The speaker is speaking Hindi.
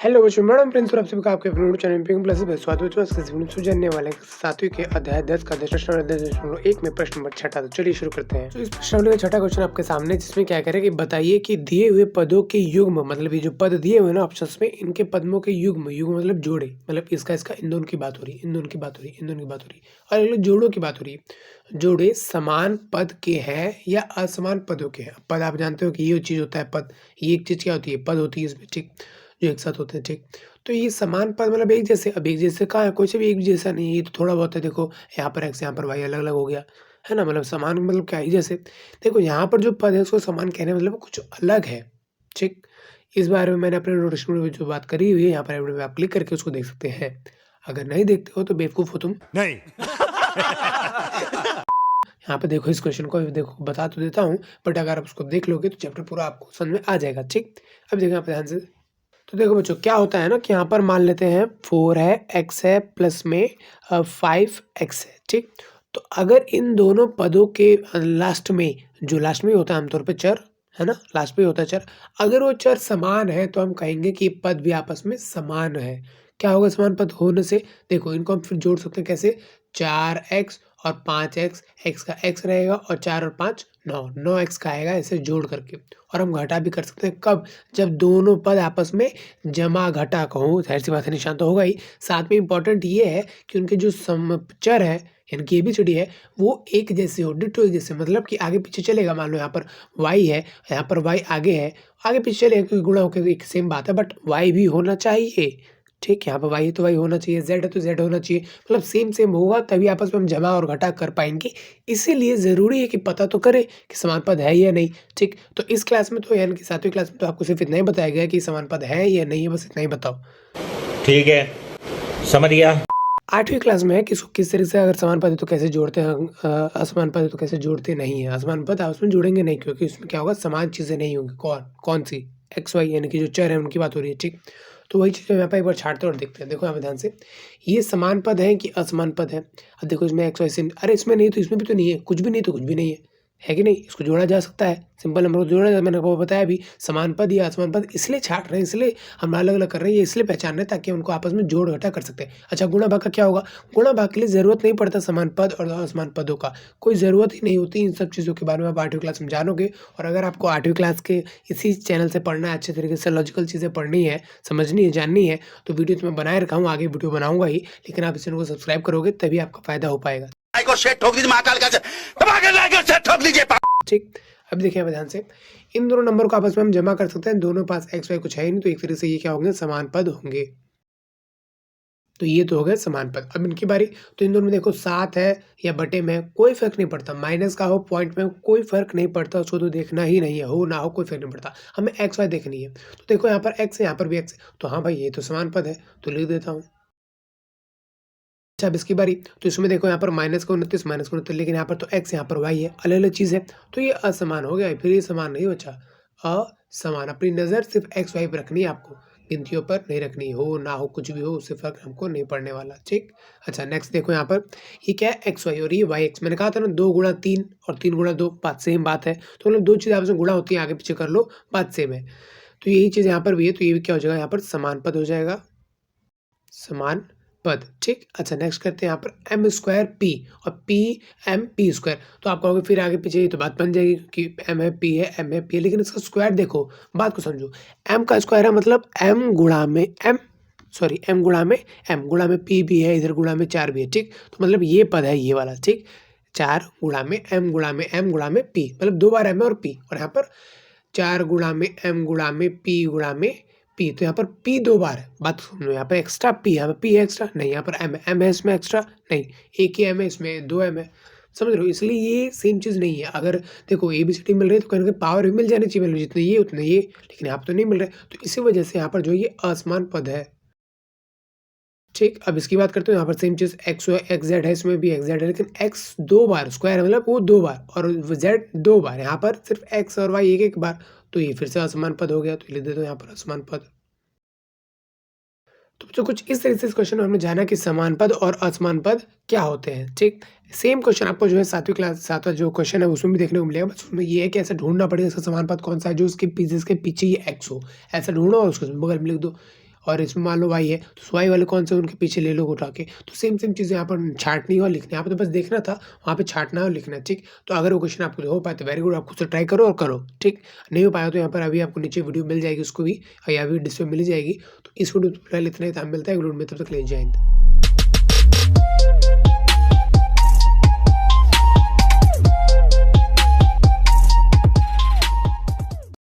हेलो बच्चों, मैडम प्रिंस और आप सभी का आपके अपने चैनल पिंक प्लस में स्वागत है। आज के इस वीडियो में जानने वाले हैं सातवीं के अध्याय 10 का 10.10.1 में प्रश्न नंबर 6 तो चलिए शुरू करते हैं। तो इस प्रश्न का छठा क्वेश्चन आपके सामने, जिसमें क्या करें कि बताइए कि दिए हुए पदों के युग्म, मतलब ये जो पद दिए हुए ना ऑप्शंस में, इनके पदों के युग्म मतलब जोड़े, मतलब इसका इन दोनों की बात हो रही है, इन दोनों की बात हो रही है, इन दोनों की बात हो रही है, और जोड़ों की बात हो रही है। जोड़े समान पद के हैं या असमान पदों के हैं। पद आप जानते हो कि ये चीज होता है पद, ये एक चीज क्या होती है, पद होती है इसमें, ठीक, जो एक साथ होते हैं, ठीक। तो ये समान पद मतलब एक जैसे, अब एक जैसे कहाँ है, कोई से भी एक जैसा नहीं है, ये तो थोड़ा बहुत है। देखो यहाँ पर एक्स, यहाँ पर वाई अलग अलग हो गया, है ना। मतलब समान मतलब क्या ही जैसे। देखो यहाँ पर जो पद है उसको समान कहने मतलब कुछ अलग है, ठीक। इस बारे में मैंने अपने नोटिस में जो बात करी हुई है, यहाँ पर आप क्लिक करके उसको देख सकते हैं। अगर नहीं देखते हो तो बेवकूफ हो तुम। नहीं। यहाँ पे देखो, इस क्वेश्चन को देखो बता तो देता हूँ, बट अगर आप उसको देख लोगे तो चैप्टर पूरा आपको समझ में आ जाएगा, ठीक। अब देखो यहाँ पे ध्यान से। तो देखो बच्चों, क्या होता है ना कि यहाँ पर मान लेते हैं 4 है, x है, प्लस में 5x है, ठीक। तो अगर इन दोनों पदों के लास्ट में, जो लास्ट में होता है आमतौर पे चर, है ना, लास्ट में होता है चर, अगर वो चर समान है तो हम कहेंगे कि ये पद भी आपस में समान है। क्या होगा समान पद होने से? देखो इनको हम फिर जोड़ सकते हैं कैसे? 4x और 5x, x का x रहेगा और 4 और 5 9x का आएगा, ऐसे जोड़ करके। और हम घटा भी कर सकते हैं, कब? जब दोनों पद आपस में जमा घटा कहूँ, जाहिर सी बात है निशान तो होगा ही। साथ में इंपॉर्टेंट ये है कि उनके जो समचर है, यानी कि एबीसीडी है, वो एक जैसे हो, डिट्टो एक जैसे, मतलब कि आगे पीछे चलेगा। मान लो यहाँ पर y है, यहाँ पर y आगे है, आगे पीछे चलेगा क्योंकि गुणा होकर एक सेम बात है, बट y भी होना चाहिए, ठीक। यहाँ पर y है तो y होना चाहिए, z है तो z होना चाहिए, मतलब सेम सेम होगा तभी आपस में हम जमा और घटा कर पाएंगे। इसीलिए ज़रूरी है कि पता तो करें कि समान पद है या नहीं, ठीक। तो इस क्लास में तो, यानी कि सातवीं क्लास में तो आपको सिर्फ इतना ही बताया गया कि समान पद है या नहीं है, बस इतना ही बताओ। ठीक है, समझ गया। आठवीं क्लास में है कि इसको किस तरह से, अगर समान पद है तो कैसे जोड़ते हैं, असमान पद है तो कैसे जोड़ते नहीं है। असमान पद आपस में जोड़ेंगे नहीं, क्योंकि उसमें क्या होगा, समान चीज़ें नहीं होंगी। कौन सी? एक्स वाई, यानी कि जो चर है उनकी बात हो रही है, ठीक। तो वही चीज़ यहाँ पर एक बार छाटते और देखते हैं। देखो यहाँ पे ध्यान से, ये समान पद है कि असमान पद है? अब देखो इसमें एक्स वाई से, अरे इसमें नहीं तो इसमें भी तो नहीं है, कुछ भी नहीं तो कुछ भी नहीं है कि नहीं। इसको जोड़ा जा सकता है, सिंपल नंबर को जोड़ा जा, मैंने आपको बताया भी। समान पद या असमान पद इसलिए छाट रहे हैं, इसलिए हम अलग अलग कर रहे हैं, ये इसलिए पहचान रहे हैं ताकि हम उनको आपस में जोड़ घटा कर सकते हैं। अच्छा, गुणा भाग का क्या होगा? गुणा भाग के लिए जरूरत नहीं पड़ता समान पद और असमान पदों का, कोई ज़रूरत ही नहीं होती। इन सब चीज़ों के बारे में आप 8वीं क्लास में जानोगे। और अगर आपको 8वीं क्लास के इसी चैनल से पढ़ना है, अच्छे तरीके से लॉजिकल चीज़ें पढ़नी है, समझनी है, जाननी है, तो वीडियो तो मैं बनाए रखा हूँ, आगे वीडियो बनाऊंगा ही, लेकिन आप इस चैनल को सब्सक्राइब करोगे तभी आपका फायदा हो पाएगा, ठीक। अब देखिए यहाँ पे ध्यान से, इन दोनों नंबर को आपस में हम जमा कर सकते हैं। दोनों पास एक्स वाई कुछ है ही नहीं, तो एक तरह से ये क्या होंगे, समान पद होंगे। तो ये तो हो गए समान पद। अब इनकी बारी, तो इन दोनों में देखो 7 है या बटे में कोई फर्क नहीं पड़ता, माइनस का हो पॉइंट में कोई फर्क नहीं पड़ता, उसको तो देखना ही नहीं है, हो ना हो कोई फर्क नहीं पड़ता, हमें एक्स वाई देखनी है। तो देखो यहाँ पर एक्स है, यहाँ पर भी एक्स है, तो हाँ भाई ये तो समान पद है, तो लिख देता हूँ। अच्छा, अब इसकी बारी, तो इसमें देखो यहाँ पर माइनस का 29, लेकिन यहाँ पर तो x, यहाँ पर y है, अलग अलग चीज़ है, तो ये असमान हो गया, फिर ये समान नहीं बचा, असमान। अपनी नज़र सिर्फ एक्स वाई पर रखनी है आपको, गिनतियों पर नहीं रखनी, हो ना हो कुछ भी हो, उससे फर्क हमको नहीं पड़ने वाला, ठीक। अच्छा नेक्स्ट देखो यहाँ पर, ये क्या है, एक्स वाई और ये वाई एक्स। मैंने कहा था ना 2 गुणा 3 और 3 गुणा 2 बात सेम बात है, तो मतलब दो चीज़ आपस में गुणा होती है, आगे पीछे कर लो, बात सेम है। तो यही चीज़ यहाँ पर भी है, तो ये भी क्या हो जाएगा, यहाँ पर समान पद हो जाएगा, समान पद, ठीक। अच्छा नेक्स्ट करते हैं यहाँ पर एम स्क्वायर पी और पी एम पी स्क्वायर। तो आप कहोगे फिर आगे पीछे ये तो बात बन जाएगी कि एम है पी है एम है पी है, लेकिन इसका स्क्वायर देखो, बात को समझो। एम का स्क्वायर है मतलब एम गुणा में एम, सॉरी एम गुणा में पी भी है, इधर गुणा में 4 भी है, ठीक। तो मतलब ये पद है ये वाला, ठीक। 4 गुणा में एम गुणा में एम गुणा में पी, मतलब 2 बार एम और पी, और यहाँ पर 4 गुणा में एम गुणा में पी गुणा में पी, तो यहाँ पर पी 2 बार है, बात सुनो। यहाँ पर एक्स्ट्रा पी, यहाँ पर पी है एक्स्ट्रा नहीं, यहाँ पर एम है इसमें एक्स्ट्रा नहीं, एक ही एम है इसमें, 2 एम है, समझ रहे हो। इसलिए ये सेम चीज़ नहीं है। अगर देखो एबीसीडी मिल रही है तो कहीं ना कहीं पावर भी मिल जानी चाहिए, मतलब जितने ये उतने ये, लेकिन यहाँ पर तो नहीं मिल रहा है, तो इसी वजह से यहाँ पर जो ये असमान पद है, ठीक। अब इसकी बात करते हैं, यहाँ पर सेम चीज़ एक्स जेड है, इसमें भी एक्स जेड है, लेकिन एक्स 2 बार स्क्वायर है, मतलब वो 2 बार, और जेड 2 बार, यहाँ पर सिर्फ एक्स और वाई एक बार, तो ये फिर से असमान पद हो गया, तो लिख देते हो यहाँ पर असमान पद। तो बच्चों कुछ इस तरह से इस क्वेश्चन में हमने जाना कि समान पद और असमान पद क्या होते हैं, ठीक। सेम क्वेश्चन आपको जो है सातवां जो क्वेश्चन है उसमें भी देखने को मिलेगा, बस उसमें ये है कि ऐसा ढूंढना पड़ेगा इसका समान पद कौन सा है जो उसके जिसके पीछे ये एक्स हो, ऐसा ढूंढो और उसको बगल में लिख दो। और इसमें मान लो वाई है तो वाई वाले कौन से उनके पीछे ले लो उठा के। तो सेम चीज़ें यहाँ पर छाँटनी है और लिखनी है, यहाँ पे तो बस देखना था, वहाँ पे छाँटना है और लिखना है, ठीक। तो अगर वो क्वेश्चन आपको हो पाए तो वेरी गुड, आप खुद से ट्राई करो और करो, ठीक। नहीं हो पाया तो यहाँ पर अभी आपको नीचे वीडियो मिल जाएगी, उसको भी या वीडियो डिस्प्ले मिल जाएगी। तो इस वीडियो में फिलहाल इतना ही था, मिलता है अगले वीडियो में, तब तक ले जय हिंद।